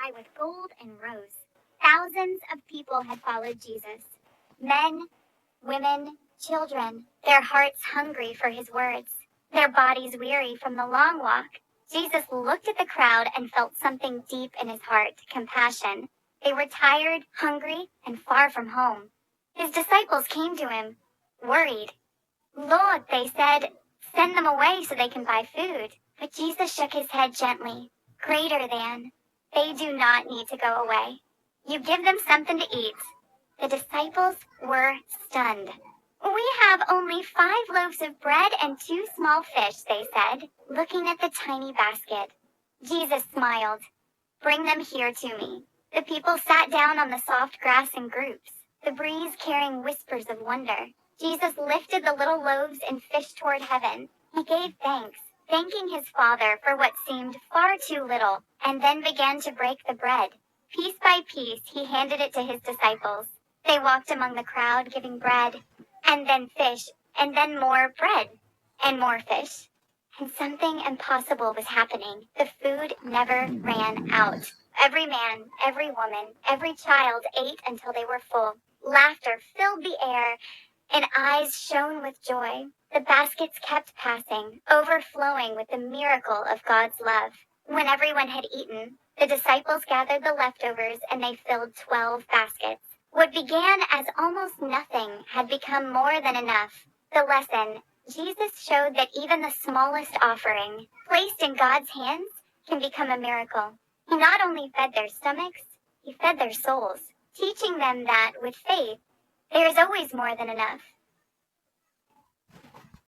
sky with gold and rose. Thousands of people had followed Jesus. Men, women, children, their hearts hungry for his words, their bodies weary from the long walk. Jesus looked at the crowd and felt something deep in his heart, compassion. They were tired, hungry, and far from home. His disciples came to him, worried. "Lord," they said, "send them away so they can buy food." But Jesus shook his head gently. "Greater than. They do not need to go away. You give them something to eat." The disciples were stunned. "We have only 5 loaves of bread and 2 small fish," they said, looking at the tiny basket. Jesus smiled. "Bring them here to me." The people sat down on the soft grass in groups, the breeze carrying whispers of wonder. Jesus lifted the little loaves and fish toward heaven. He gave thanks, thanking his Father for what seemed far too little, and then began to break the bread. Piece by piece, he handed it to his disciples. They walked among the crowd, giving bread, and then fish, and then more bread, and more fish. And something impossible was happening. The food never ran out. Every man, every woman, every child ate until they were full. Laughter filled the air, and eyes shone with joy. The baskets kept passing, overflowing with the miracle of God's love. When everyone had eaten, the disciples gathered the leftovers and they filled 12 baskets. What began as almost nothing had become more than enough. The lesson: Jesus showed that even the smallest offering, placed in God's hands, can become a miracle. He not only fed their stomachs, he fed their souls, teaching them that with faith, there is always more than enough.